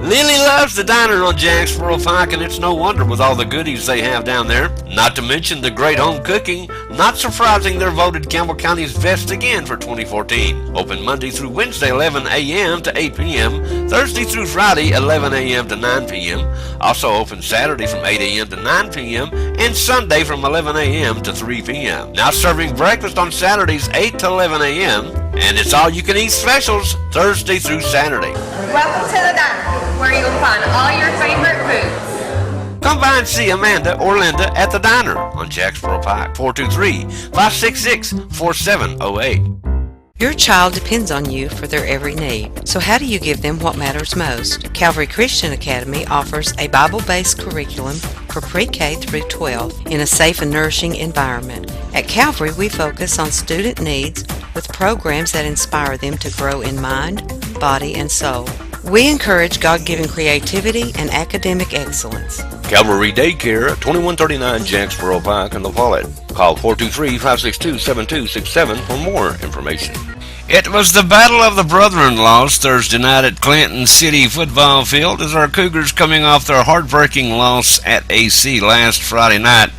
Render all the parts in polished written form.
Lily loves the diner on Jacksboro Pike, and it's no wonder with all the goodies they have down there. Not to mention the great home cooking. Not surprising they're voted Campbell County's best again for 2014. Open Monday through Wednesday 11 a.m. to 8 p.m., Thursday through Friday 11 a.m. to 9 p.m., also open Saturday from 8 a.m. to 9 p.m., and Sunday from 11 a.m. to 3 p.m. Now serving breakfast on Saturdays 8 to 11 a.m., and it's all you can eat specials Thursday through Saturday. Welcome to the diner, where you'll find all your favorite foods. Come by and see Amanda or Linda at the diner on Jacksboro Pike, 423-566-4708. Your child depends on you for their every need. So how do you give them what matters most? Calvary Christian Academy offers a Bible-based curriculum for pre-K through 12 in a safe and nourishing environment. At Calvary, we focus on student needs with programs that inspire them to grow in mind, body, and soul. We encourage God-given creativity and academic excellence. Calvary Daycare at 2139 Jacksboro Pike in La Follette. Call 423-562-7267 for more information. It was the Battle of the Brother-in-Laws Thursday night at Clinton City Football Field as our Cougars, coming off their heartbreaking loss at AC last Friday night,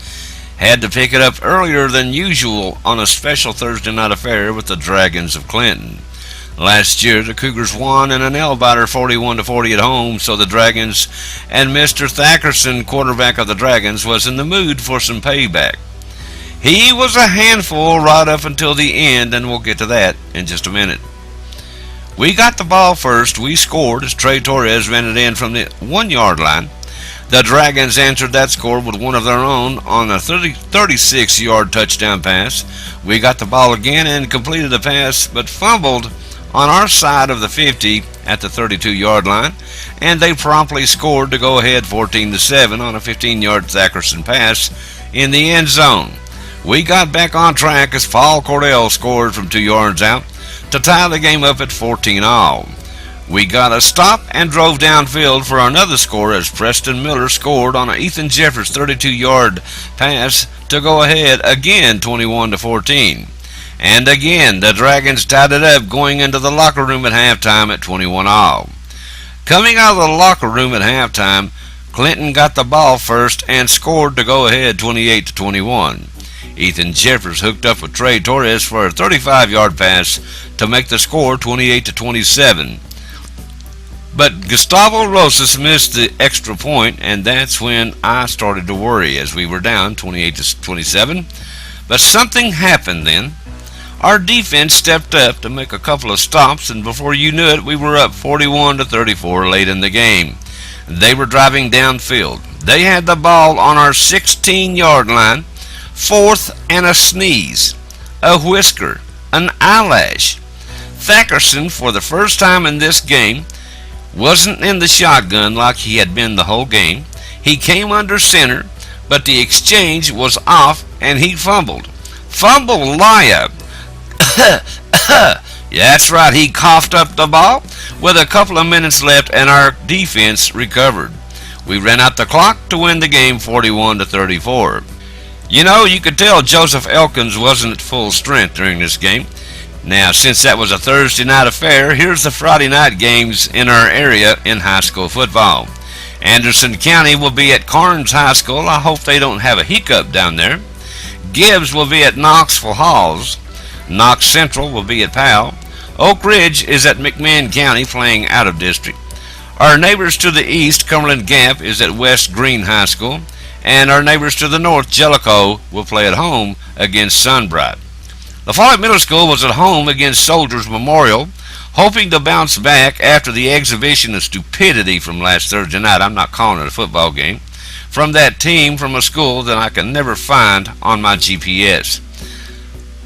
had to pick it up earlier than usual on a special Thursday night affair with the Dragons of Clinton. Last year, the Cougars won in a nail-biter 41-40 at home, so the Dragons and Mr. Thackerson, quarterback of the Dragons, was in the mood for some payback. He was a handful right up until the end, and we'll get to that in just a minute. We got the ball first. We scored as Trey Torres ran it in from the 1-yard line. The Dragons answered that score with one of their own on a 36-yard touchdown pass. We got the ball again and completed the pass, but fumbled on our side of the 50 at the 32-yard line, and they promptly scored to go ahead 14-7 on a 15-yard Thackerson pass in the end zone. We got back on track as Paul Cordell scored from 2 yards out to tie the game up at 14-all. We got a stop and drove downfield for another score as Preston Miller scored on an Ethan Jeffers 32-yard pass to go ahead again 21-14. And again, the Dragons tied it up going into the locker room at halftime at 21-all. Coming out of the locker room at halftime, Clinton got the ball first and scored to go ahead 28-21. Ethan Jeffers hooked up with Trey Torres for a 35-yard pass to make the score 28-27. But Gustavo Rosas missed the extra point, and that's when I started to worry as we were down 28-27. But something happened then. Our defense stepped up to make a couple of stops, and before you knew it, we were up 41-34 late in the game. They were driving downfield. They had the ball on our 16-yard line, fourth and a sneeze, a whisker, an eyelash. Thackerson, for the first time in this game, wasn't in the shotgun like he had been the whole game. He came under center, but the exchange was off, and he fumbled. Fumble-laya. That's right, he coughed up the ball with a couple of minutes left, and our defense recovered. We ran out the clock to win the game 41-34. You know, you could tell Joseph Elkins wasn't at full strength during this game. Now, since that was a Thursday night affair, here's the Friday night games in our area in high school football. Anderson County will be at Carnes High School. I hope they don't have a hiccup down there. Gibbs will be at Knoxville Halls. Knox Central will be at Powell. Oak Ridge is at McMahon County playing out of district. Our neighbors to the east, Cumberland Gap, is at West Green High School. And our neighbors to the north, Jellicoe, will play at home against Sunbright. La Follette Middle School was at home against Soldiers Memorial, hoping to bounce back after the exhibition of stupidity from last Thursday night. I'm not calling it a football game. From that team from a school that I can never find on my GPS.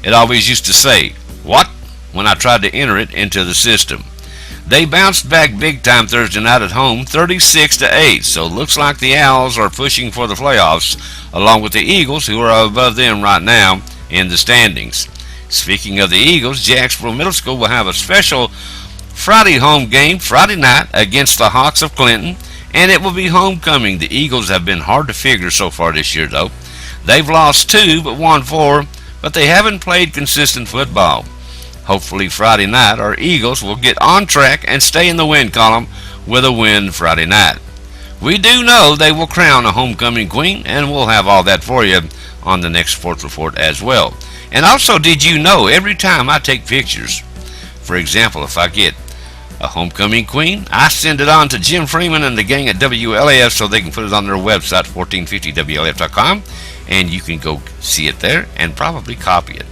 It always used to say, "What?" when I tried to enter it into the system. They bounced back big time Thursday night at home, 36-8, so it looks like the Owls are pushing for the playoffs, along with the Eagles, who are above them right now in the standings. Speaking of the Eagles, Jacksboro Middle School will have a special Friday home game Friday night against the Hawks of Clinton, and it will be homecoming. The Eagles have been hard to figure so far this year, though. They've lost 2 but won 4, but they haven't played consistent football. Hopefully Friday night our Eagles will get on track and stay in the win column with a win Friday night. We do know they will crown a homecoming queen, and we'll have all that for you on the next sports report as well. And also, did you know every time I take pictures, for example, if I get a homecoming queen, I send it on to Jim Freeman and the gang at WLAF so they can put it on their website, 1450WLAF.com, and you can go see it there and probably copy it.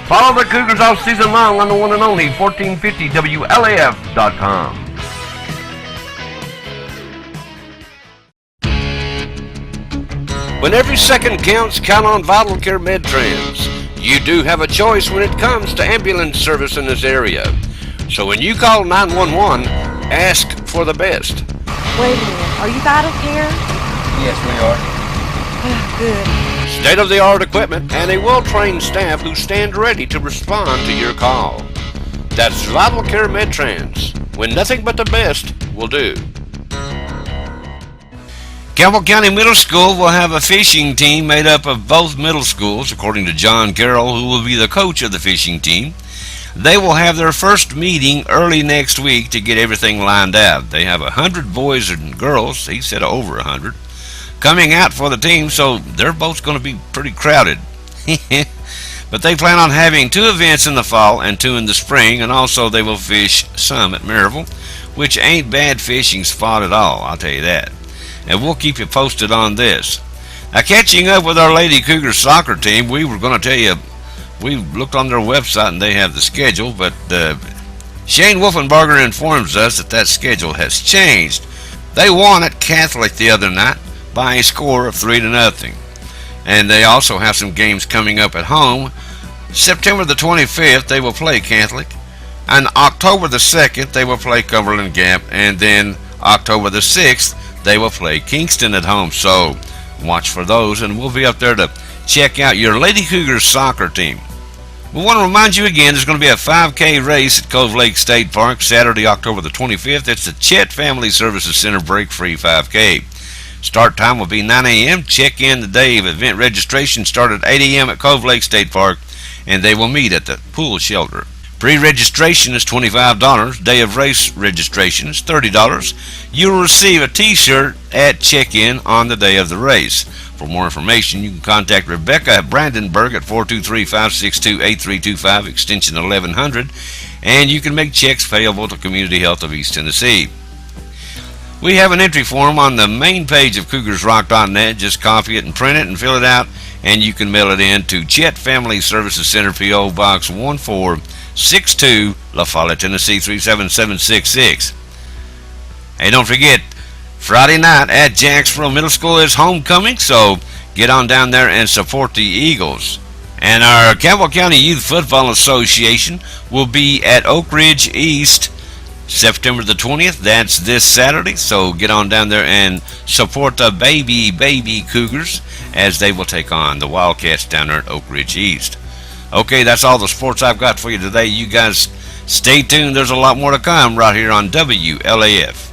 Follow the Cougars all season long on the one and only 1450WLAF.com. When every second counts, count on Vital Care MedTrans. You do have a choice when it comes to ambulance service in this area. So when you call 911, ask for the best. Wait a minute, are you Vital Care? Yes, we are. Oh, good. State-of-the-art equipment and a well-trained staff who stand ready to respond to your call. That's Vital Care MedTrans, when nothing but the best will do. Campbell County Middle School will have a fishing team made up of both middle schools, according to John Carroll, who will be the coach of the fishing team. They will have their first meeting early next week to get everything lined out. They have 100 boys and girls, he said over 100, coming out for the team, so their boat's going to be pretty crowded. But they plan on having 2 events in the fall and 2 in the spring, and also they will fish some at Maryville, which ain't bad fishing spot at all, I'll tell you that. And we'll keep you posted on this. Now, catching up with our Lady Cougar soccer team, we were going to tell you, we looked on their website and they have the schedule, but Shane Wolfenbarger informs us that schedule has changed. They won at Catholic the other night by a score of 3-0. And they also have some games coming up at home. September the 25th, they will play Catholic. And October the 2nd, they will play Cumberland Gap. And then October the 6th, they will play Kingston at home. So watch for those, and we'll be up there to check out your Lady Cougars soccer team. We want to remind you again, there's going to be a 5K race at Cove Lake State Park Saturday, October the 25th. It's the Chet Family Services Center Break-Free 5K. Start time will be 9 a.m. Check in the day of event registration. Start at 8 a.m. at Cove Lake State Park, and they will meet at the pool shelter. Pre-registration is $25. Day of race registration is $30. You will receive a t-shirt at check-in on the day of the race. For more information, you can contact Rebecca Brandenburg at 423-562-8325, extension 1100, and you can make checks payable to Community Health of East Tennessee. We have an entry form on the main page of CougarsRock.net. Just copy it and print it and fill it out, and you can mail it in to Chet Family Services Center, P.O. Box 1462, La Follette, Tennessee 37766. Hey, don't forget, Friday night at Jacksboro Middle School is homecoming, so get on down there and support the Eagles. And our Campbell County Youth Football Association will be at Oak Ridge East September the 20th. That's this Saturday, so get on down there and support the baby Cougars as they will take on the Wildcats down there at Oak Ridge East. Okay, that's all the sports I've got for you today. You guys stay tuned. There's a lot more to come right here on WLAF.